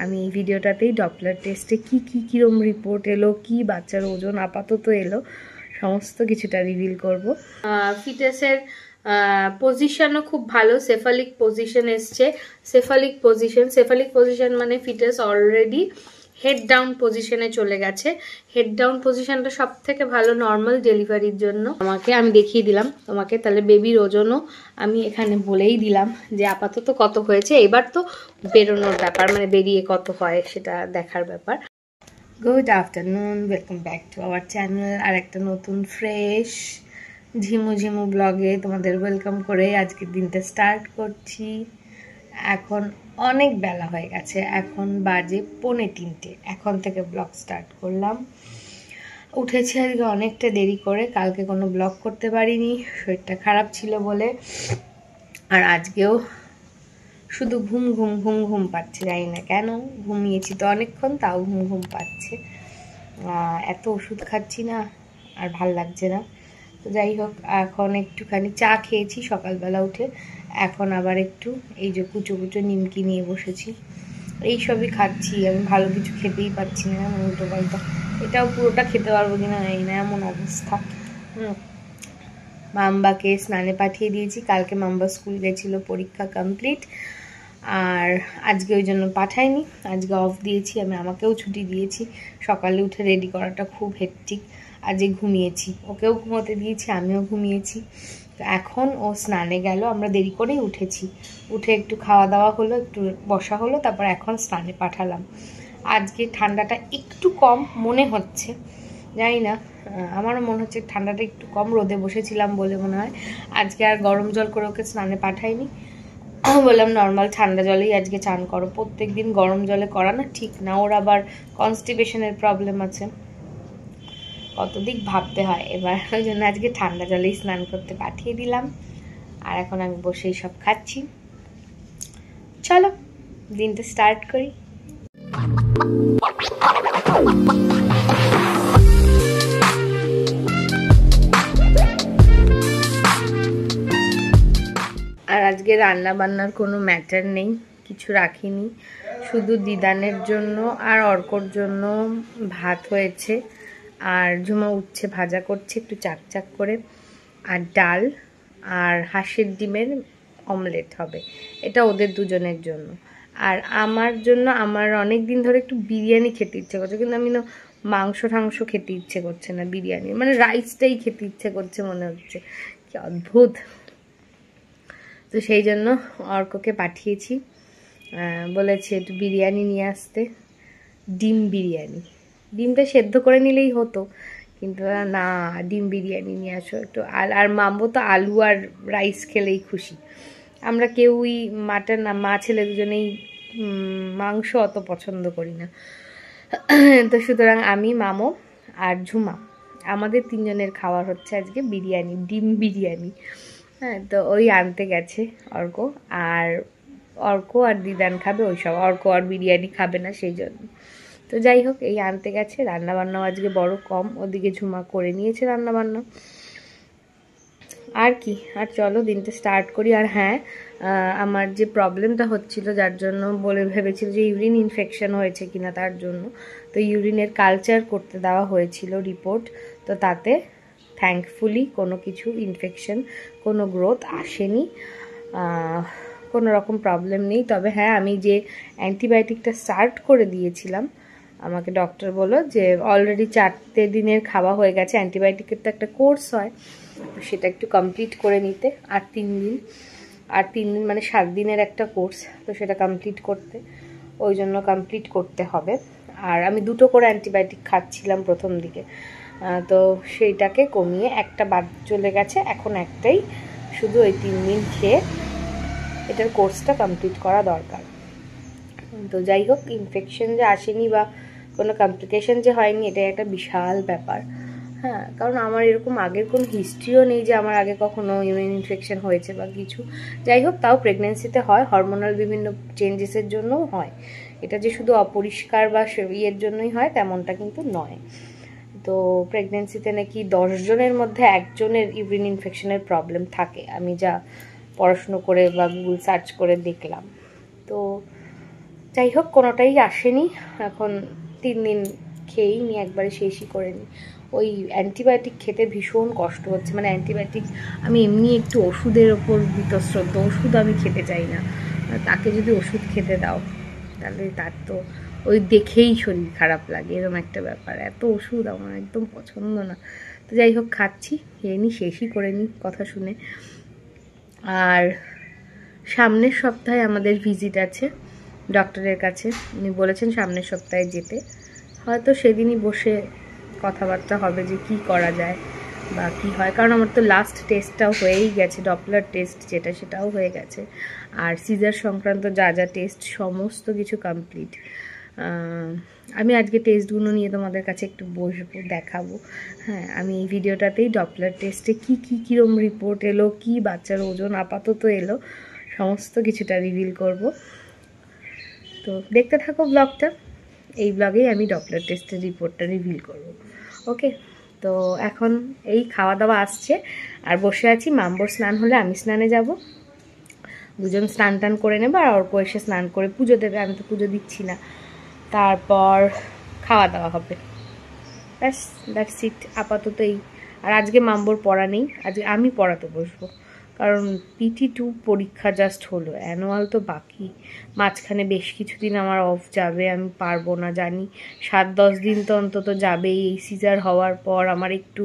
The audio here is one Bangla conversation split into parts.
আমি এই ভিডিওটাতেই ডপলার টেস্টে কীরকম রিপোর্ট এলো, কি বাচ্চার ওজন আপাতত এলো, সমস্ত কিছুটা রিভিল করব। ফিটাসের পজিশনও খুব ভালো, সেফালিক পজিশন এসছে। সেফালিক পজিশন মানে ফিটাস অলরেডি হেড ডাউন পজিশনে চলে গেছে। হেড ডাউন পজিশনটা সব থেকে ভালো নর্মাল ডেলিভারির জন্য। আমি দেখিয়ে দিলাম তোমাকে, তাহলে বেবির ওজনও আমি এখানে বলেই দিলাম যে আপাতত কত হয়েছে। এবার তো বেরোনোর ব্যাপার, মানে বেরিয়ে কত হয় সেটা দেখার ব্যাপার। Good afternoon, welcome back to our channel. আর একটা নতুন ফ্রেশ ঝিমু ব্লগে তোমাদের ওয়েলকাম করে আজকের দিনটা স্টার্ট করছি। এখন অনেক বেলা হয়ে গেছে, এখন বাজে 2:45। এখন থেকে ব্লগ স্টার্ট করলাম। উঠেছি আজকে অনেকটা দেরি করে, কালকে কোনো ব্লগ করতে পারিনি, শরীরটা খারাপ ছিল বলে। আর আজকেও শুধু ঘুম পাচ্ছে, জানি না কেন। ঘুমিয়েছি তো অনেকক্ষণ, তাও ঘুম পাচ্ছে। এত ওষুধ খাচ্ছি না, আর ভাল লাগছে না। তো যাই হোক, এখন একটুখানি চা খেয়েছি সকালবেলা উঠে। এখন আবার একটু এই যে কুচো নিমকি নিয়ে বসেছি, এইসবই খাচ্ছি। আমি ভালো কিছু খেতেই পাচ্ছি না, উল্টো পাল্টা। এটাও পুরোটা খেতে পারবো কিনা জানি না, এমন অবস্থা। মাম্বাকে স্নানে পাঠিয়ে দিয়েছি, কালকে মাম্বা স্কুল গেছিলো, পরীক্ষা কমপ্লিট। আর আজকে ওই জন্য পাঠাইনি, আজকে অফ দিয়েছি আমি। আমাকেও ছুটি দিয়েছি। সকালে উঠে রেডি করাটা খুব হেক্টিক। আজকে ঘুমিয়েছি, ওকেও ঘুমোতে দিয়েছি, আমিও ঘুমিয়েছি। তো এখন ও স্নানে গেল, আমরা দেরি করেই উঠেছি। উঠে একটু খাওয়া দাওয়া হলো, একটু বসা হলো, তারপর এখন স্নানে পাঠালাম। আজকে ঠান্ডাটা একটু কম মনে হচ্ছে, জানি না, আমারও মনে হচ্ছে ঠান্ডাটা একটু কম। রোদে বসেছিলাম বলে মনে হয়। আজকে আর গরম জল করে ওকে স্নানে পাঠাইনি, বললাম নর্মাল ঠান্ডা জলেই আজকে চান করো। প্রত্যেক দিন গরম জলে করা না ঠিক না, ওর আবার কনস্টিপেশনের প্রবলেম আছে, কত দিক ভাবতে হয়। এবার ওই জন্য আজকে ঠান্ডা জলেই স্নান করতে পাঠিয়ে দিলাম। আর এখন আমি বসেই সব খাচ্ছি। চলো দিনটা স্টার্ট করি। আর আজকে রান্না বান্নার কোনো ম্যাটার নেই, কিছু রাখিনি। শুধু দিদানের জন্য আর অর্কর জন্য ভাত হয়েছে, আর ঝুমা উচ্ছে ভাজা করছে একটু চাকচাক করে, আর ডাল আর হাঁসের ডিমের অমলেট হবে। এটা ওদের দুজনের জন্য। আর আমার জন্য, আমার অনেক দিন ধরে একটু বিরিয়ানি খেতে ইচ্ছে করছে, কিন্তু আমি না মাংস টাংস খেতে ইচ্ছে করছে না, বিরিয়ানি মানে রাইসটাই খেতে ইচ্ছে করছে মনে হচ্ছে, কি অদ্ভুত। তো সেই জন্য অর্ককে পাঠিয়েছি, বলেছি একটু বিরিয়ানি নিয়ে আসতে, ডিম বিরিয়ানি। ডিমটা সেদ্ধ করে নিলেই হতো, কিন্তু না, ডিম বিরিয়ানি নিয়ে আসো একটু। আর মাম্বো তো আলু আর রাইস খেলেই খুশি। আমরা কেউই মাটন, মা ছেলে দুজনেই মাংস অত পছন্দ করি না। তো সুতরাং আমি, মামো আর ঝুমা, আমাদের তিনজনের খাওয়ার হচ্ছে আজকে বিরিয়ানি, ডিম বিরিয়ানি। হ্যাঁ, তো ওই আনতে গেছে অর্ক। আর দিদান খাবে ওইসব, অর্ক আর বিরিয়ানি খাবে না সেই জন্য। তো যাই হোক, এই আনতে গেছে। রান্নাবান্নাও আজকে বড় কম, ওদিকে ঝুমা করে নিয়েছে রান্নাবান্না। আর কি, আর চলো দিনটা স্টার্ট করি। আর হ্যাঁ, আমার যে প্রবলেমটা হচ্ছিল, যার জন্য ভেবেছিল যে ইউরিন ইনফেকশন হয়েছে কিনা তার জন্য, তো ইউরিনের কালচার করতে দেওয়া হয়েছিল রিপোর্ট। তো তাতে থ্যাঙ্কফুলি কোনো কিছু ইনফেকশন, কোনো গ্রোথ আসেনি, কোনো রকম প্রবলেম নেই। তবে হ্যাঁ, আমি যে অ্যান্টিবায়োটিকটা স্টার্ট করে দিয়েছিলাম, আমাকে ডক্টর বলল যে অলরেডি 4 দিনের খাওয়া হয়ে গেছে। অ্যান্টিবায়োটিকের তো একটা কোর্স হয়, সেটা একটু কমপ্লিট করে নিতে। আর 3 দিন মানে 7 দিনের একটা কোর্স, তো সেটা কমপ্লিট করতে, ওই জন্য কমপ্লিট করতে হবে। আর আমি 2টো করে অ্যান্টিবায়োটিক খাচ্ছিলাম প্রথম দিকে, তো সেইটাকে কমিয়ে একটা বাদ চলে গেছে, এখন একটাই, শুধু ওই 3 দিন খেয়ে এটার কোর্সটা কমপ্লিট করা দরকার। তো যাই হোক, ইনফেকশন যে আসেনি বা কোনো কমপ্লিকেশন যে হয়নি, এটাই একটা বিশাল ব্যাপার। হ্যাঁ, কারণ আমার এরকম আগের কোনো হিস্ট্রিও নেই যে আমার আগে কখনো ইউরিন ইনফেকশন হয়েছে বা কিছু। যাই হোক, তাও প্রেগনেন্সিতে হয়, হরমোনাল বিভিন্ন চেঞ্জেসের জন্যও হয়। এটা যে শুধু অপরিষ্কার বা ইয়ের জন্যই হয় তেমনটা কিন্তু নয়। তো প্রেগনেন্সিতে নাকি 10 জনের মধ্যে 1 জনের ইউরিন ইনফেকশনের প্রবলেম থাকে, আমি যা পড়াশুনো করে বা গুগল সার্চ করে দেখলাম। তো যাই হোক কোনোটাই আসেনি, এখন 3 দিন খেয়েই নি, একবারে শেষই করে নি। ওই অ্যান্টিবায়োটিক খেতে ভীষণ কষ্ট হচ্ছে, মানে অ্যান্টিবায়োটিক আমি এমনি একটু ওষুধের ওপর বীতশ্রদ্ধ, ওষুধ আমি খেতে চাই না। তাকে যদি ওষুধ খেতে দাও তাহলে তার তো ওই দেখেই শরীর খারাপ লাগে, এরকম একটা ব্যাপার। এত ওষুধ আমার একদম পছন্দ না। তো যাই হোক খাচ্ছি, খেয়ে নি, শেষই করে নি কথা শুনে। আর সামনের সপ্তাহে আমাদের ভিজিট আছে ডক্টরের কাছে, উনি বলেছেন সামনের সপ্তাহে যেতে। হয়তো সেদিনই বসে কথাবার্তা হবে যে কি করা যায় বা কি হয়, কারণ আমার তো লাস্ট টেস্টটাও হয়েই গেছে, ডপলার টেস্ট যেটা সেটাও হয়ে গেছে, আর সিজার সংক্রান্ত যা যা টেস্ট সমস্ত কিছু কমপ্লিট। আমি আজকে টেস্টগুলো নিয়ে তোমাদের কাছে একটু বসবো, দেখাবো। হ্যাঁ, আমি এই ভিডিওটাতেই ডপলার টেস্টে কীরকম রিপোর্ট এলো, কি বাচ্চার ওজন আপাতত এলো, সমস্ত কিছুটা রিভিল করব। তো দেখতে থাকো ব্লগটা। এই ব্লগেই আমি ডপলার টেস্টের রিপোর্টটা রিভিল করব। ওকে, তো এখন এই খাওয়া দাওয়া আসছে আর বসে আছি। মাম্বোর স্নান হলে আমি স্নানে যাব, দুজন স্নান টান করে নেবে, আর অর্ক এসে স্নান করে পুজো দেবে, আমি তো পুজো দিচ্ছি না। তারপর খাওয়া দাওয়া হবে, ব্যাস, দ্যাটস ইট আপাতত। এই আর আজকে মাম্বোর পড়া নেই, আজকে আমি পড়াতে বসবো, কারণ PT2 পরীক্ষা জাস্ট হলো, অ্যানুয়াল তো বাকি, মাঝখানে বেশ কিছুদিন আমার অফ যাবে, আমি পারবো না জানি, 7-10 দিন তো অন্তত যাবেই। এই সিজার হওয়ার পর আমার একটু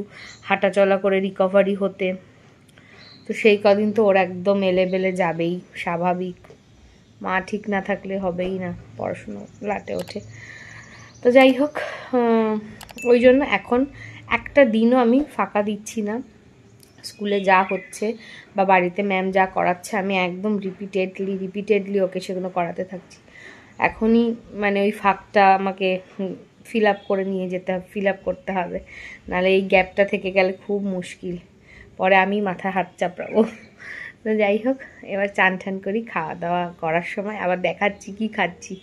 হাঁটাচলা করে রিকভারি হতে, তো সেই কদিন তো ওর একদম এলেবেলে যাবেই, স্বাভাবিক। মা ঠিক না থাকলে হবেই না, পড়াশুনো লাটে ওঠে। তো যাই হোক, ওই জন্য এখন একটা দিনও আমি ফাঁকা দিচ্ছি না। স্কুলে যা হচ্ছে বা বাড়িতে ম্যাম যা করাচ্ছে আমি একদম রিপিটেডলি ওকে সেগুলো করাতে থাকছি। এখনই মানে ওই ফাঁকটা আমাকে ফিল আপ করতে হবে, নাহলে এই গ্যাপটা থেকে গেলে খুব মুশকিল, পরে আমি মাথা হাত চাপড়াবো। তো যাই হোক, এবার চান ঠান করি, খাওয়া দাওয়া করার সময় আবার দেখাচ্ছি কি খাচ্ছি।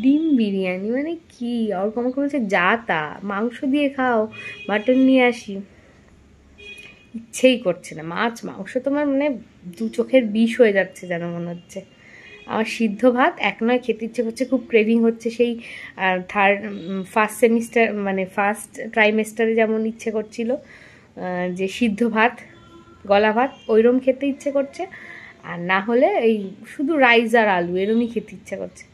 ডিম বিরিয়ানি মানে কি, আর আমাকে বলছে যা তা মাংস দিয়ে খাও, মাটন নিয়ে আসি, ইচ্ছেই করছে না। মাছ মাংস তোমার মানে 2 চোখের বিষ হয়ে যাচ্ছে যেন মনে হচ্ছে। আমার সিদ্ধ ভাত এক নয় খেতে ইচ্ছে করছে, খুব ক্রেভিং হচ্ছে। সেই ফার্স্ট ট্রাইমেস্টারে যেমন ইচ্ছে করছিল যে সিদ্ধ ভাত, গলা ভাত, ওইরকম খেতে ইচ্ছে করছে, আর না হলে এই শুধু রাইস আর আলু এরমই খেতে ইচ্ছে করছে,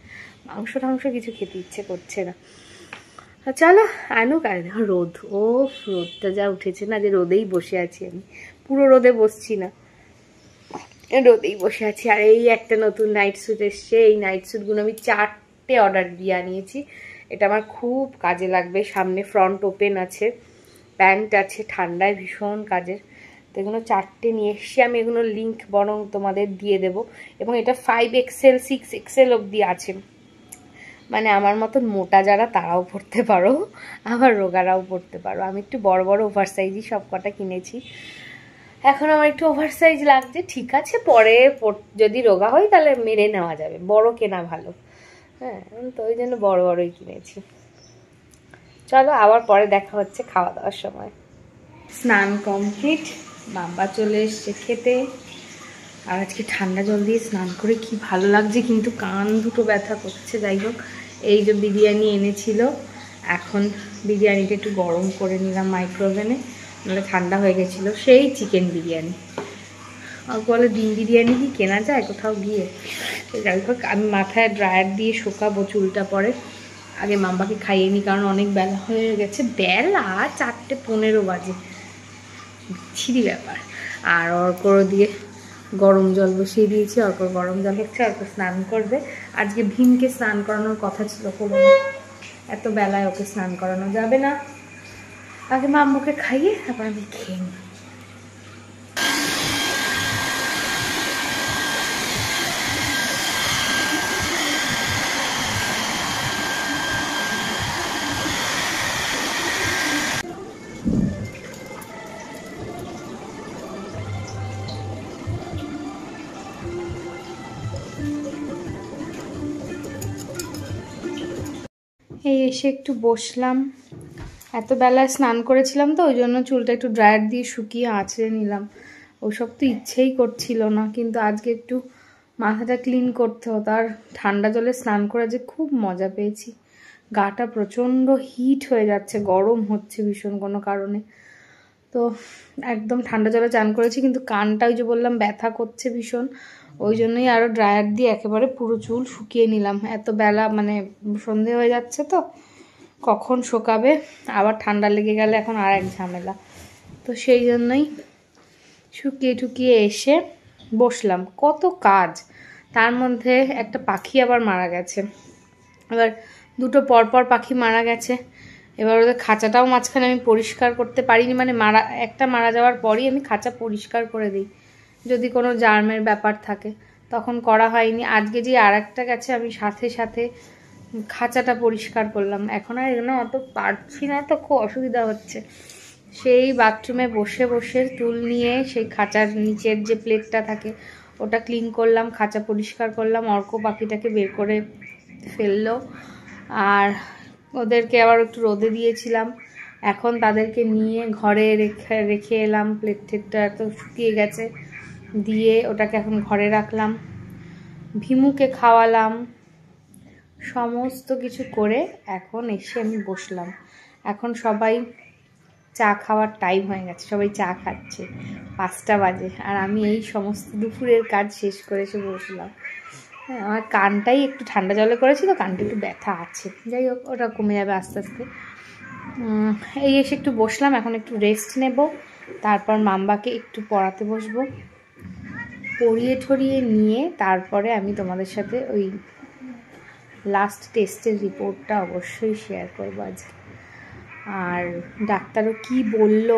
মাংস টাংস কিছু খেতে ইচ্ছে করছে না। চলো আনুক। আর দেখো রোদ, ও রোদটা যা উঠেছে না, যে রোদেই বসে আছি আমি, পুরো রোদে বসছি না, রোদেই বসে আছি। আর এই একটা নতুন নাইট স্যুট এসছে, এই নাইট স্যুটগুলো আমি 4টে অর্ডার দিয়ে আনিয়েছি, এটা আমার খুব কাজে লাগবে। সামনে ফ্রন্ট ওপেন আছে, প্যান্ট আছে, ঠান্ডায় ভীষণ কাজের। তো এগুলো 4টে নিয়ে এসছি আমি, এগুলো লিঙ্ক বরং তোমাদের দিয়ে দেবো। এবং এটা 5XL 6XL অবধি আছে, মানে আমার মতন মোটা যারা তারাও পরতে পারো, আবার রোগারাও পরতে পারো। আমি একটু বড় বড় ওভার সাইজই সব কটা কিনেছি, এখন আমার একটু ওভার সাইজ লাগছে, ঠিক আছে, পরে যদি রোগা হয় তাহলে মেরে নেওয়া যাবে, বড় কেনা ভালো। হ্যাঁ, তো ওই জন্য বড় বড়ই কিনেছি। চলো আবার পরে দেখা হচ্ছে খাওয়া দাওয়ার সময়। স্নান কমপ্লিট, বাবা চলে এসছে খেতে। আর আজকে ঠান্ডা জল দিয়ে স্নান করে কি ভালো লাগছে, কিন্তু কান দুটো ব্যথা করছে। যাই হোক, এই যে বিরিয়ানি এনেছিল, এখন বিরিয়ানিটা একটু গরম করে নিলাম মাইক্রোওভেনে, নাহলে ঠান্ডা হয়ে গেছিলো। সেই চিকেন বিরিয়ানি, আর বলে ডিম বিরিয়ানি কি কেনা যায় কোথাও গিয়ে। যাই হোক, আমি মাথায় ড্রায়ার দিয়ে শুকাবো চুলটা, পরে আগে মাম্বাকে খাইয়ে নিই, কারণ অনেক বেলা হয়ে গেছে, বেলা 4:15 বাজে, বিচ্ছিরি ব্যাপার। আর অর্কর দিয়ে গরম জল বসিয়ে দিয়েছি, অর্কর গরম জল হচ্ছে, অর্ক স্নান করবে। আজকে ভীমকে স্নান করানোর কথা ছিল, কোনো এত বেলায় ওকে স্নান করানো যাবে না, আগে মাম্মাকে খাইয়ে তারপর আমি খেয়ে নিই। এই এসে একটু বসলাম, এত বেলায় স্নান করেছিলাম তো ওই জন্য চুলটা একটু ড্রায়ার দিয়ে শুকিয়ে আঁচড়ে নিলাম। ওসব তো ইচ্ছেই করছিল না, কিন্তু আজকে একটু মাথাটা ক্লিন করতে হতো। আর ঠান্ডা জলে স্নান করে যে খুব মজা পেয়েছি। গাটা প্রচণ্ড হিট হয়ে যাচ্ছে, গরম হচ্ছে ভীষণ কোনো কারণে। তো একদম ঠান্ডা জলে চান করেছি, কিন্তু কানটা ওই যে বললাম ব্যথা করছে ভীষণ, ওই জন্যই আরও ড্রায়ার দিয়ে একেবারে পুরো চুল শুকিয়ে নিলাম। এত বেলা মানে সন্ধে হয়ে যাচ্ছে তো, কখন শোকাবে, আবার ঠান্ডা লেগে গেলে এখন আর এক ঝামেলা। তো সেই জন্যই শুকিয়ে টুকিয়ে এসে বসলাম। কত কাজ, তার মধ্যে একটা পাখি আবার মারা গেছে। এবার দুটো পরপর পাখি মারা গেছে। এবার ওদের খাঁচাটাও মাঝখানে আমি পরিষ্কার করতে পারিনি, মানে একটা মারা যাওয়ার পরই আমি খাঁচা পরিষ্কার করে দিই যদি কোনো জার্মের ব্যাপার থাকে, তখন করা হয়নি। আজকে যে আর একটা গেছে আমি সাথে সাথে খাঁচাটা পরিষ্কার করলাম। এখন আর এগুলো অত পারছি না, তো খুব অসুবিধা হচ্ছে। সেই বাথরুমে বসে বসে টুল নিয়ে সেই খাঁচার নিচের যে প্লেটটা থাকে ওটা ক্লিন করলাম, খাঁচা পরিষ্কার করলাম। অর্ক পাখিটাকে বের করে ফেললো, আর ওদেরকে আবার একটু রোদে দিয়েছিলাম। এখন তাদেরকে নিয়ে ঘরে রেখে এলাম। প্লেট টেটটা এত শুকিয়ে গেছে, দিয়ে ওটাকে এখন ঘরে রাখলাম। ভীমুকে খাওয়ালাম, সমস্ত কিছু করে এখন এসে আমি বসলাম। এখন সবাই চা খাওয়ার টাইম হয়ে গেছে, সবাই চা খাচ্ছে, 5টা বাজে। আর আমি এই সমস্ত দুপুরের কাজ শেষ করে এসে বসলাম। হ্যাঁ, আমার কানটাই একটু ঠান্ডা জলে করেছি তো, কানটা একটু ব্যথা আছে। যাই হোক, ওটা কমে যাবে আস্তে আস্তে। এই এসে একটু বসলাম, এখন একটু রেস্ট নেব, তারপর মাম্বাকে একটু পড়াতে বসবো। পড়িয়ে ঠরিয়ে নিয়ে তারপরে আমি তোমাদের সাথে ওই লাস্ট টেস্টের রিপোর্টটা অবশ্যই শেয়ার করবো আজকে। আর ডাক্তারও কি বলল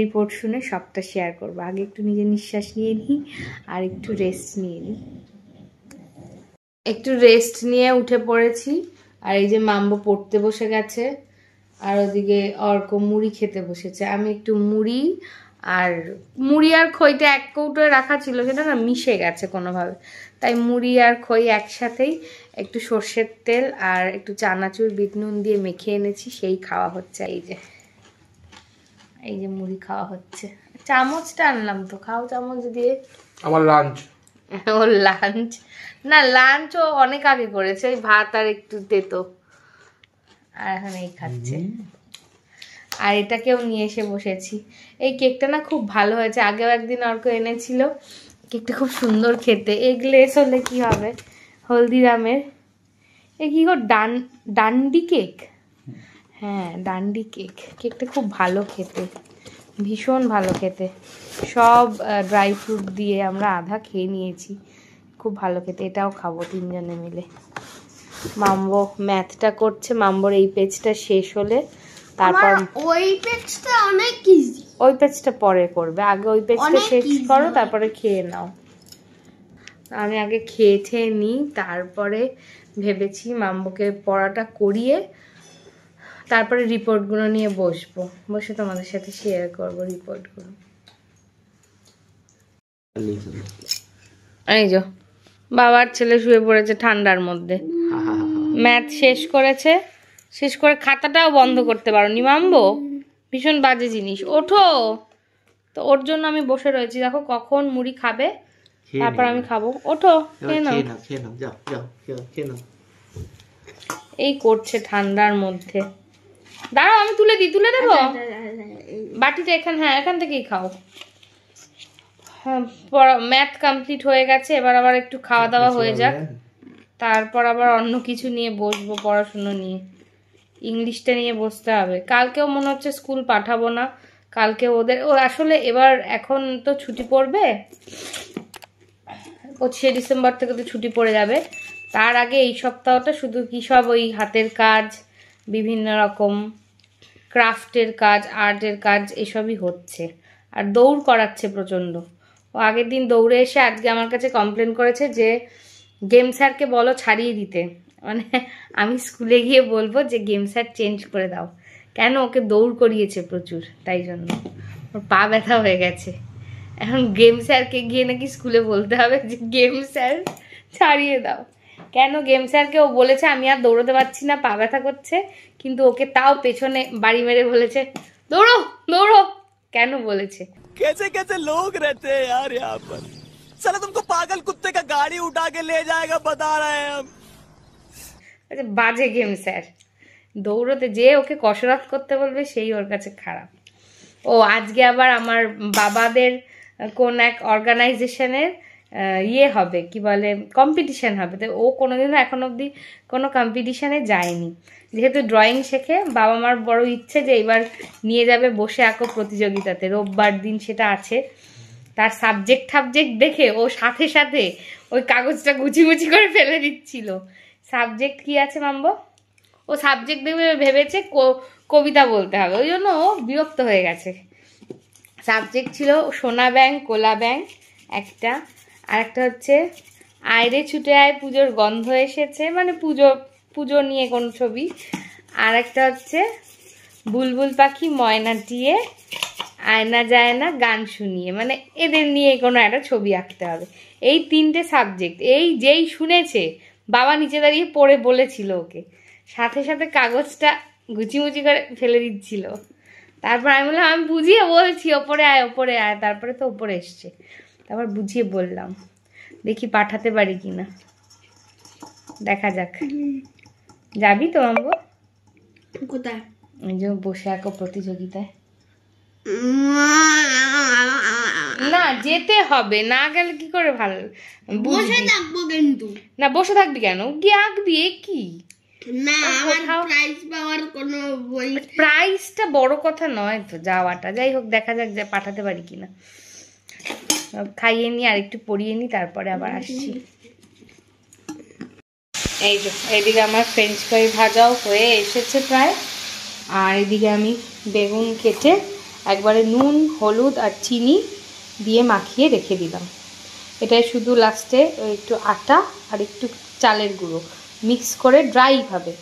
রিপোর্ট শুনে সবটা শেয়ার করবো। আগে একটু নিজে নিঃশ্বাস নিয়ে নিই আর একটু রেস্ট নিয়ে নিই। একটু রেস্ট নিয়ে উঠে পড়েছি, আর এই যে মাম্বো পড়তে বসে গেছে, আর ওদিকে অর্ক মুড়ি খেতে বসেছে। আমি একটু মুড়ি আর খইটা এক কৌটোয় রাখা ছিল, সেটা না মিশে গেছে কোনোভাবে, তাই মুড়ি আর খই একসাথেই একটু সর্ষের তেল আর একটু চানাচুর বিট নুন দিয়ে মেখে এনেছি, সেই খাওয়া হচ্ছে। এই যে মুড়ি খাওয়া হচ্ছে। চামচটা আনলাম তো, খাও চামচ দিয়ে। আমার লাঞ্চ। ওর লাঞ্চ না, লাঞ্চ ও অনেক আগে করেছে, ওই ভাত আর একটু তেতো, আর এখন এই খাচ্ছে। আর এটাকেও নিয়ে এসে বসেছি। এই কেকটা না খুব ভালো হয়েছে, আগেও একদিন অর্ক এনেছিল, কেকটা খুব সুন্দর খেতে। এগলেস হলে কি হবে, হলদিরামের। এ কি গো, ডান্ডি কেক? হ্যাঁ, ডান্ডি কেক। কেকটা খুব ভালো খেতে, ভীষণ ভালো খেতে। সব ড্রাই ফ্রুট দিয়ে আমরা আধা খেয়ে নিয়েছি, খুব ভালো খেতে। এটাও খাবো 3 জনে মিলে। মাম্বো ম্যাথটা করছে, মাম্বোর এই পেজটা শেষ হলে তারপর ওই পেজটা অনেক ইজি, ওই পেজটা পরে করবে, আগে ওই পেজটা শেষ করো, তারপরে খেয়ে নাও। আমি আগে খেয়ে নিই, তারপরে ভেবেছি মাম্বোকে পড়াটা করিয়ে তারপরে রিপোর্টগুলো নিয়ে বসে তোমাদের সাথে শেয়ার করবো রিপোর্টগুলো। এই যে বাবার ছেলে শুয়ে পড়েছে ঠান্ডার মধ্যে, ম্যাথ শেষ করেছে, শেষ করে খাতাটাও বন্ধ করতে পারোনি মাম্বো, ভীষণ বাজে জিনিস। ওঠো, তো ওর জন্য আমি বসে রয়েছি। দেখো কখন মুড়ি খাবে, তারপর আমি খাবো। ওঠো, খেয়ে নাও। এই করছে ঠান্ডার মধ্যে। দাঁড়াও, আমি তুলে দেবো বাটিটা। এখান থেকেই খাও। হ্যাঁ, ম্যাথ কমপ্লিট হয়ে গেছে, এবার আবার একটু খাওয়া দাওয়া হয়ে যাক, তারপর আবার অন্য কিছু নিয়ে বসবো, পড়াশুনো নিয়ে। ইংলিশটা নিয়ে বসতে হবে। কালকেও মনে হচ্ছে স্কুল পাঠাবো না, কালকে ও আসলে এবার এখন তো ছুটি পড়বে, 25শে ডিসেম্বর থেকে তো ছুটি পড়ে যাবে। তার আগে এই সপ্তাহটা শুধু কি সব ওই হাতের কাজ, বিভিন্ন রকম ক্রাফটের কাজ, আর্টের কাজ, এসবই হচ্ছে। আর দৌড় করাচ্ছে প্রচণ্ড। ও আগের দিন দৌড়ে এসে আজকে আমার কাছে কমপ্লেন করেছে যে গেম স্যারকে বলো ছাড়িয়ে দিতে, মানে আমি স্কুলে গিয়ে বলবো যে গেম স্যার চেঞ্জ করে দাও। কেন, ওকে দৌড় করিয়েছে প্রচুর, তাই জন্য ওর পা ব্যথা হয়ে গেছে। এখন গেম স্যারকে গিয়ে নাকি স্কুলে বলতে হবে যে গেম স্যার ছাড়িয়ে দাও। কেন, গেম স্যারকে ও বলেছে আমি আর দৌড়তে পারছি না, পা ব্যথা করছে, কিন্তু ওকে তাও পেছনে বাড়ি মেরে বলেছে দৌড়ো দৌড়ো। কেন বলেছে? कैसे कैसे लोग रहते हैं यार यहाँ पर, साला तुमको पागल कुत्ते का गाड़ी उठा के ले जाएगा बता रहे हैं हम। বাজে গেম স্যার, দৌড়তে যে ওকে কসরত করতে বলবে সেই ওর কাছে খারাপ। ও আজকে আবার আমার বাবাদের কোন এক অর্গানাইজেশনের ইয়ে হবে, কি বলে, কম্পিটিশন হবে। তো ও কোনোদিনও এখন অবধি কোনো কম্পিটিশানে যায়নি। যেহেতু ড্রয়িং শেখে, বাবা মার বড় ইচ্ছে যে এবার নিয়ে যাবে বসে আঁকো প্রতিযোগিতাতে, রোববার দিন সেটা আছে। তার সাবজেক্ট দেখে ও সাথে সাথে ওই কাগজটা গুছিমুচি করে ফেলে দিচ্ছিল। সাবজেক্ট কি আছে মাম্বো? ও সাবজেক্ট ভেবেছে কবিতা বলতে হবে, ওই জন্য ও বিরক্ত হয়ে গেছে। সাবজেক্ট ছিল সোনা ব্যাং কোলা ব্যাং একটা, আর একটা হচ্ছে আয়রে ছুটে আয় পুজোর গন্ধ এসেছে, মানে পুজো নিয়ে কোন ছবি। আর একটা হচ্ছে বুলবুল পাখি ময়নাটিয়ে আয়না যায় না গান শুনিয়ে, মানে এদের নিয়ে কোনো একটা ছবি আঁকতে হবে। এই তিনটে সাবজেক্ট, এই যেই শুনেছে বাবা নিচে দাঁড়িয়ে পড়ে বলেছিল ওকে, সাথে সাথে কাগজটা গুছিমুচি করে ফেলে দিচ্ছিল। তারপর আমি বললাম আমি বুঝিয়ে বলছি ওপরে আয়, তারপরে তো ওপরে এসছে, তারপর বুঝিয়ে বললাম। দেখি পাঠাতে পারি কিনা, দেখা যাক। যাবি তো মাম্বো? কোথায়? এই যে বসে আঁকো প্রতিযোগিতায়। না যেতে হবে, না গেলে কি করে ভালো বসে থাকবো কিন্তু। না বসে থাকবি কেন, গিয়ে আঁকবি। কি না, আমার প্রাইজ পাওয়ার কোনো বই, প্রাইজটা বড় কথা নয় তো, যাওয়াটা। যাই হোক দেখা যাক যে পাঠাতে পারি কিনা। খাইয়ে নি আর একটু পড়িয়ে নি, তারপরে আবার আসছি। এই যে এইদিকে আমার ফ্রেঞ্চ ফ্রাই ভাজাও হয়ে এসেছে প্রায়, আর এদিকে আমি বেগুন কেটে একবারে নুন হলুদ আর চিনি দিয়ে মাখিয়ে রেখে দিলাম। এটাই শুধু লাস্টে একটু আটা আর একটু চালের গুঁড়ো মিক্স করে ড্রাইভাবে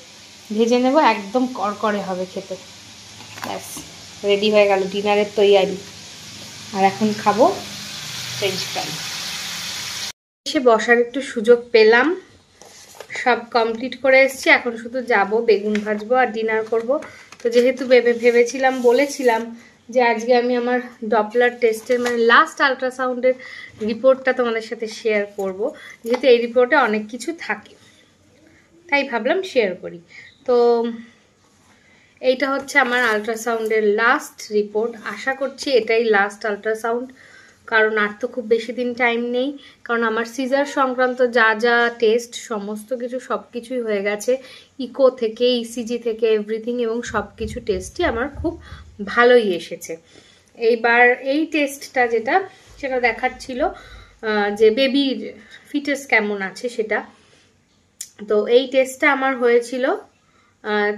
ভেজে নেব, একদম করকরে হবে খেতে। ব্যাস রেডি হয়ে গেল ডিনারের তৈয়ারি। আর এখন খাবো ফ্রেঞ্চ ফ্রাই। এসে বসার একটু সুযোগ পেলাম, সব কমপ্লিট করে এসেছি। এখন শুধু যাব বেগুন ভাজবো আর ডিনার করব। তো যেহেতু বলেছিলাম যে আজকে আমি আমার ডপলার টেস্টের মানে লাস্ট আল্ট্রাসাউন্ডের রিপোর্টটা তোমাদের সাথে শেয়ার করব, যেহেতু এই রিপোর্টে অনেক কিছু থাকে, তাই ভাবলাম শেয়ার করি। তো এইটা হচ্ছে আমার আল্ট্রাসাউন্ডের লাস্ট রিপোর্ট। আশা করছি এটাই লাস্ট আল্ট্রাসাউন্ড, কারণ আর তো খুব বেশি দিন টাইম নেই। কারণ আমার সিজার সংক্রান্ত যা যা টেস্ট সমস্ত কিছু সব কিছুই হয়ে গেছে, ইকো থেকে ইসিজি থেকে এভরিথিং, এবং সব কিছু টেস্টই আমার খুব ভালোই এসেছে। এইবার এই টেস্টটা সেটা দেখাচ্ছিল যে বেবির ফিটাস কেমন আছে সেটা। তো এই টেস্টটা আমার হয়েছিল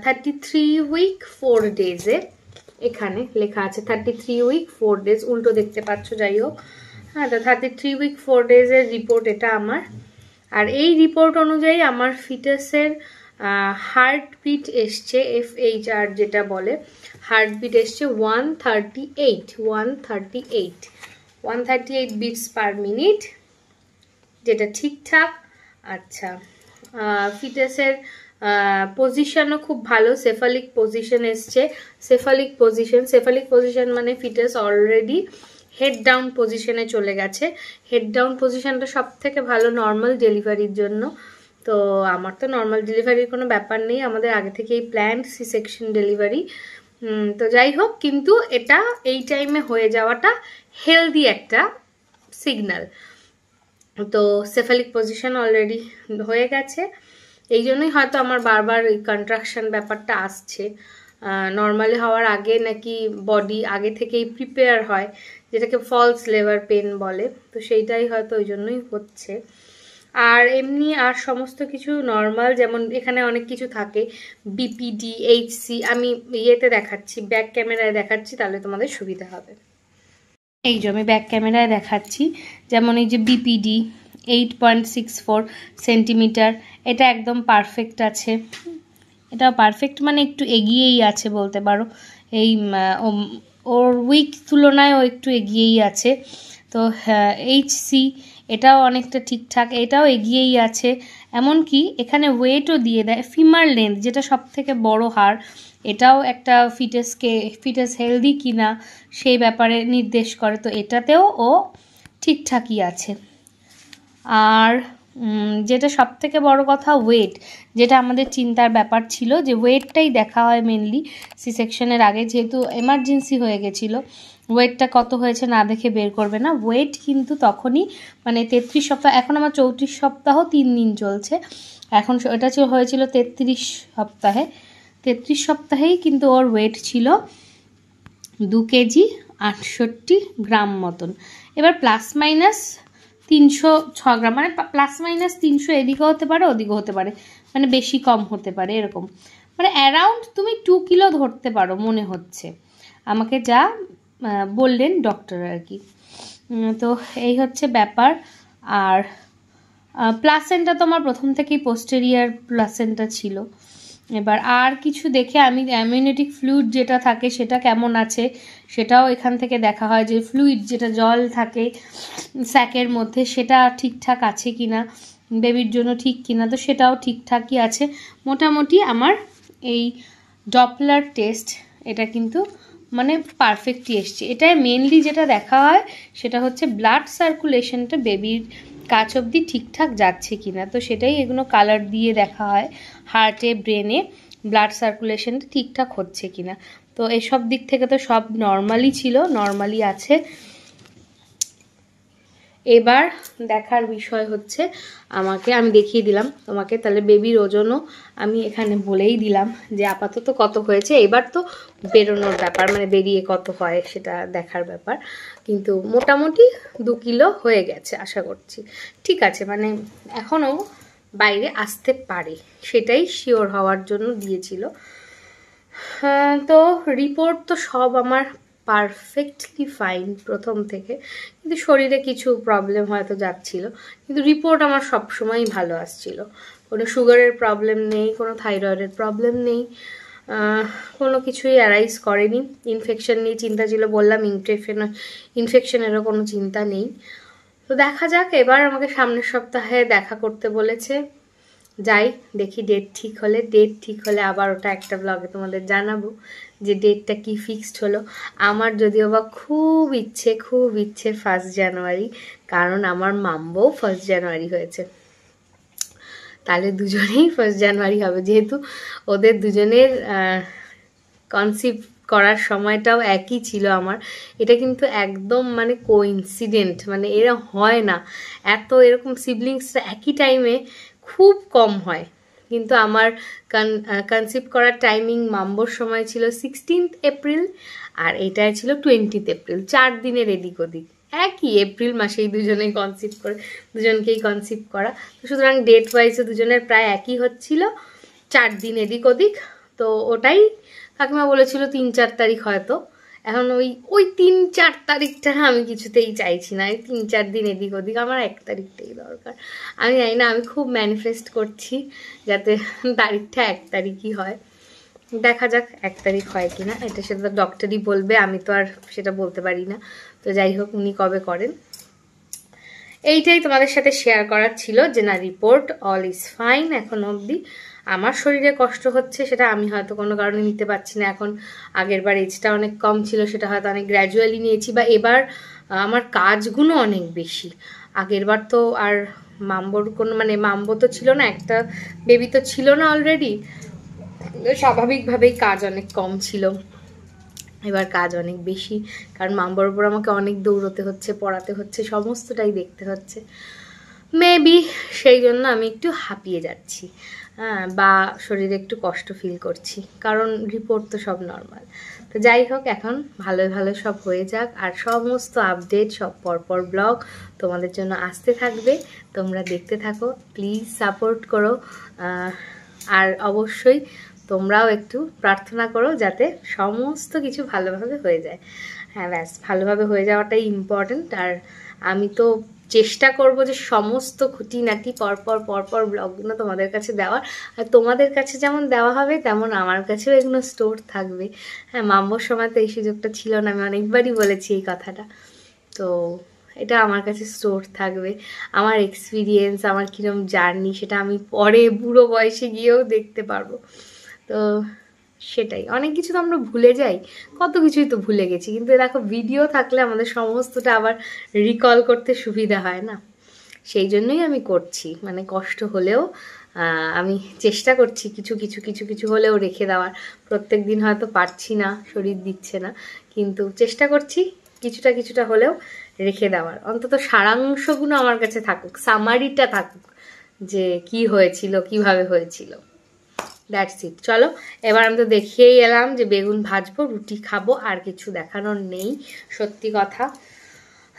33 উইক 4 ডেজে। এখানে লেখা আছে 33 উইক 4 ডেজ, উল্টো দেখতে পাচ্ছ, যাই হোক। হ্যাঁ, তো 33 উইক 4 ডেজের রিপোর্ট এটা আমার। আর এই রিপোর্ট অনুযায়ী আমার ফিটাসের হার্টবিট এসছে, FHR যেটা বলে, হার্টবিট এসছে 138 বিটস পার মিনিট, যেটা ঠিকঠাক। আচ্ছা, ফিটাসের পজিশনও খুব ভালো, সেফালিক পজিশন এসছে। সেফালিক পজিশন মানে ফিটাস অলরেডি হেড ডাউন পজিশনে চলে গেছে। হেড ডাউন পজিশনটা সব থেকে ভালো নর্মাল ডেলিভারির জন্য। তো আমার তো নর্মাল ডেলিভারির কোনো ব্যাপার নেই, আমাদের আগে থেকেই প্ল্যান্ড সি সেকশন ডেলিভারি। তো যাই হোক, কিন্তু এটা এই টাইমে হয়ে যাওয়াটা হেলদি একটা সিগন্যাল। তো সেফালিক পজিশন অলরেডি হয়ে গেছে, এই জন্যই হয়তো আমার বারবার এই কন্ট্রাকশন ব্যাপারটা আসছে। নর্মালি হওয়ার আগে নাকি বডি আগে থেকেই প্রিপেয়ার হয়, যেটাকে ফলস লেবার পেন বলে। তো সেইটাই হয়তো ওই জন্যই হচ্ছে। আর এমনি আর সমস্ত কিছু নর্মাল, যেমন এখানে অনেক কিছু থাকে, বিপিডি, এইচসি। আমি ইয়েতে দেখাচ্ছি, ব্যাক ক্যামেরায় দেখাচ্ছি, তাহলে তোমাদের সুবিধা হবে। এই যে আমি ব্যাক ক্যামেরায় দেখাচ্ছি, যেমন এই যে বিপিডি 8.64 সেন্টিমিটার, এটা একদম পারফেক্ট আছে। এটা পারফেক্ট মানে একটু এগিয়েই আছে বলতে পারো, এই ওর উইক তুলনায় ও একটু এগিয়েই আছে। তো এইচসি এটাও অনেকটা ঠিকঠাক, এটাও এগিয়েই আছে। এমনকি এখানে ওয়েটও দিয়ে দেয়, ফিমার লেন্থ যেটা সব থেকে বড় হাড়, এটাও একটা ফিটাস হেলদি কিনা সেই ব্যাপারে নির্দেশ করে। তো এটাতেও ও ঠিকঠাকই আছে। আর যেটা সবথেকে বড় কথা ওয়েট, যেটা আমাদের চিন্তার ব্যাপার ছিল যে ওয়েটটাই দেখা হয় মেনলি সি সেকশনের আগে, যেহেতু এমার্জেন্সি হয়ে গেছিলো। ওয়েটটা কত হয়েছে না দেখে বের করবে না, ওয়েট কিন্তু তখনই মানে 33 সপ্তাহ, এখন আমার 34 সপ্তাহ 3 দিন চলছে, এখন এটা হয়েছিল 33 সপ্তাহে, 33 সপ্তাহেই কিন্তু ওর ওয়েট ছিল 2 কেজি 68 গ্রাম মতন। এবার প্লাস মাইনাস 306 গ্রাম, মানে প্লাস মাইনাস 300 এদিকেও হতে পারে ওদিকেও হতে পারে, মানে বেশি কম হতে পারে এরকম, মানে অ্যারাউন্ড তুমি 2 কিলো ধরতে পারো মনে হচ্ছে আমাকে যা বললেন ডক্টর আর কি। তো এই হচ্ছে ব্যাপার। আর প্লাসেন্টা তো আমার প্রথম থেকেই পোস্টেরিয়ার প্লাসেন্টা ছিল। এবার আর কিছু দেখে আমি অ্যামিউনিটিক ফ্লুইড যেটা থাকে সেটা কেমন আছে সেটাও এখান থেকে দেখা হয়, যে ফ্লুইড যেটা জল থাকে স্যাকের মধ্যে সেটা ঠিকঠাক আছে কিনা, বেবির জন্য ঠিক কিনা, তো সেটাও ঠিকঠাকই আছে মোটামুটি। আমার এই ডপলার টেস্ট এটা কিন্তু মানে পারফেক্টই এসছে। এটাই মেনলি যেটা দেখা হয় সেটা হচ্ছে ব্লাড সার্কুলেশনটা বেবির কাছ অবধি ঠিকঠাক যাচ্ছে কিনা, তো সেটাই এগুলো কালার দিয়ে দেখা হয়, হার্টে ব্রেনে ব্লাড সার্কুলেশনটা ঠিকঠাক হচ্ছে কিনা। তো এসব দিক থেকে তো সব নর্মালি ছিল, নর্মালি আছে। এবার দেখার বিষয় হচ্ছে আমি দেখিয়ে দিলাম তোমাকে, তাহলে বেবির ওজনও আমি এখানে বলেই দিলাম যে আপাতত কত হয়েছে। এবার তো বেরোনোর ব্যাপার, মানে বেরিয়ে কত হয় সেটা দেখার ব্যাপার, কিন্তু মোটামুটি 2 কিলো হয়ে গেছে আশা করছি। ঠিক আছে, মানে এখনও বাইরে আসতে পারে, সেটাই শিওর হওয়ার জন্য দিয়েছিল। তো রিপোর্ট তো সব আমার পারফেক্টলি ফাইন প্রথম থেকে, কিন্তু শরীরে কিছু প্রবলেম হয়তো যাচ্ছিল, কিন্তু রিপোর্ট আমার সবসময়ই ভালো আসছিল। কোনো সুগারের প্রবলেম নেই, কোনো থাইরয়েডের প্রবলেম নেই, কোনো কিছুই অ্যারাইজ করেনি। ইনফেকশন নিয়ে চিন্তা ছিল, বললাম ইনফেকশনেরও কোনো চিন্তা নেই। তো দেখা যাক, এবার আমাকে সামনের সপ্তাহে দেখা করতে বলেছে, যাই দেখি ডেট ঠিক হলে আবার ওটা একটা ব্লগে তোমাদের জানাবো যে ডেটটা কি ফিক্সড হলো। আমার যদিও বা খুব ইচ্ছে 1 জানুয়ারি, কারণ আমার মাম্বও 1 জানুয়ারি হয়েছে, তাহলে দুজনেই 1 জানুয়ারি হবে, যেহেতু ওদের দুজনের কনসিভ করার সময়টাও একই ছিল আমার। এটা কিন্তু একদম মানে কোইন্সিডেন্ট, মানে এরা হয় না এত, এরকম সিবলিংসরা একই টাইমে খুব কম হয়। কিন্তু আমার কনসিভ করার টাইমিং মাম্বোর সময় ছিল 16 এপ্রিল আর এটাই ছিল 20 এপ্রিল, 4 দিনের এদিক ওদিক, একই এপ্রিল মাসেই দুজনকেই কনসিভ করা, সুতরাং ডেট ওয়াইজে দুজনের প্রায় একই হচ্ছিল, 4 দিন এদিক ওদিক। তো ওটাই কাকিমা বলেছিল 3-4 তারিখ হয়তো, এখন ওই 3-4 তারিখটা আমি কিছুতেই চাইছি না, 3-4 দিন এদিক ওদিক, আমার 1 তারিখটাই দরকার। আমি জানি না, আমি খুব ম্যানিফেস্ট করছি যাতে তারিখটা 1 তারিখই হয়, দেখা যাক 1 তারিখ হয় কিনা, এটা সেটা ডক্টরই বলবে, আমি তো আর সেটা বলতে পারি না। তো যাই হোক, উনি কবে করেন, এইটাই তোমাদের সাথে শেয়ার করার ছিল যে না, রিপোর্ট অল ইজ ফাইন এখন অবধি। আমার শরীরে কষ্ট হচ্ছে সেটা আমি হয়তো কোনো কারণে নিতে পারছি না এখন, আগের বার এজটা অনেক কম ছিল সেটা হয়তো অনেক গ্র্যাজুয়ালি নিয়েছি, বা এবার আমার কাজগুলো অনেক বেশি। আগের বার তো আর মাম্বোর কোনো মানে মাম্বো তো ছিল না, একটা বেবি তো ছিল না অলরেডি, স্বাভাবিকভাবেই কাজ অনেক কম ছিল, এবার কাজ অনেক বেশি, কারণ মাম্বার উপর আমাকে অনেক দৌড়তে হচ্ছে, পড়াতে হচ্ছে, সমস্তটাই দেখতে হচ্ছে। মেবি সেই জন্য আমি একটু হাঁপিয়ে যাচ্ছি, হ্যাঁ, বা শরীরে একটু কষ্ট ফিল করছি, কারণ রিপোর্ট তো সব নর্মাল। তো যাই হোক, এখন ভালো সব হয়ে যাক, আর সমস্ত আপডেট সব পরপর ব্লগ তোমাদের জন্য আসতে থাকবে, তোমরা দেখতে থাকো, প্লিজ সাপোর্ট করো, আর অবশ্যই তোমরাও একটু প্রার্থনা করো যাতে সমস্ত কিছু ভালোভাবে হয়ে যায়। হ্যাঁ, ব্যাস ভালোভাবে হয়ে যাওয়াটাই ইম্পর্টেন্ট। আর আমি তো চেষ্টা করব যে সমস্ত খুঁটিনাটি পরপর ব্লগগুলো তোমাদের কাছে দেওয়ার, আর তোমাদের কাছে যেমন দেওয়া হবে তেমন আমার কাছেও এগুলো স্টোর থাকবে। হ্যাঁ, মাম্বোর সময় তো এই সুযোগটা ছিল না, আমি অনেকবারই বলেছি এই কথাটা, তো এটা আমার কাছে স্টোর থাকবে। আমার এক্সপিরিয়েন্স, আমার কীরকম জার্নি, সেটা আমি পরে বুড়ো বয়সে গিয়েও দেখতে পারবো। তো সেটাই, অনেক কিছু তো আমরা ভুলে যাই, কত কিছুই তো ভুলে গেছি, কিন্তু দেখো ভিডিও থাকলে আমাদের সমস্তটা আবার রিকল করতে সুবিধা হয় না। সেই জন্যই আমি করছি, মানে কষ্ট হলেও আমি চেষ্টা করছি কিছু কিছু কিছু কিছু হলেও রেখে দেওয়ার। প্রত্যেক দিন হয়তো পারছি না, শরীর দিচ্ছে না, কিন্তু চেষ্টা করছি কিছুটা কিছুটা হলেও রেখে দেওয়ার। অন্তত সারাংশগুলো আমার কাছে থাকুক, সামারিটা থাকুক যে কি হয়েছিল, কিভাবে হয়েছিল। That's it. চলো এবার আমি তো দেখিয়েই এলাম যে বেগুন ভাজবো, রুটি খাবো, আর কিছু দেখানোর নেই সত্যি কথা।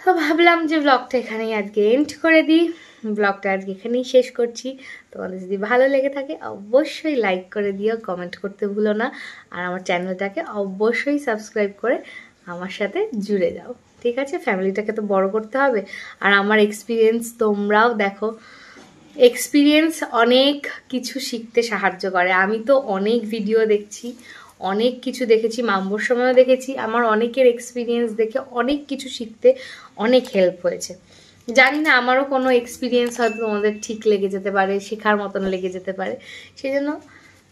তো ভাবলাম যে ব্লগটা এখানেই আজকে এন্ড করে দিই। ব্লগটা আজকে এখানেই শেষ করছি। তোমাদের যদি ভালো লেগে থাকে অবশ্যই লাইক করে দিও, কমেন্ট করতে ভুলো না, আর আমার চ্যানেলটাকে অবশ্যই সাবস্ক্রাইব করে আমার সাথে জুড়ে যাও, ঠিক আছে? ফ্যামিলিটাকে তো বড় করতে হবে। আর আমার এক্সপিরিয়েন্স তোমরাও দেখো, এক্সপিরিয়েন্স অনেক কিছু শিখতে সাহায্য করে। আমি তো অনেক ভিডিও দেখছি, অনেক কিছু দেখেছি, মাম্বোর সময়ও দেখেছি। আমার অনেকের এক্সপিরিয়েন্স দেখে অনেক কিছু শিখতে অনেক হেল্প হয়েছে। জানি না আমারও কোনো এক্সপিরিয়েন্স হয়তো তোমাদের ঠিক লেগে যেতে পারে, শেখার মতন লেগে যেতে পারে। সেই জন্য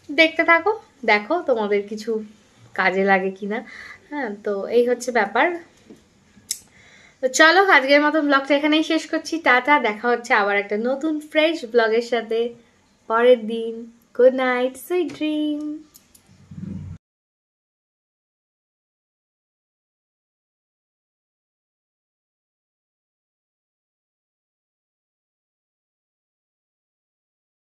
দেখতে থাকো, দেখো তোমাদের কিছু কাজে লাগে কিনা। হ্যাঁ, তো এই হচ্ছে ব্যাপার। তো চলো আজকের মতো ব্লগটা এখানেই শেষ করছি। টাটা, দেখা হচ্ছে আবার একটা নতুন ফ্রেশ ব্লগের সাথে পরের দিন। Good night, sweet dream.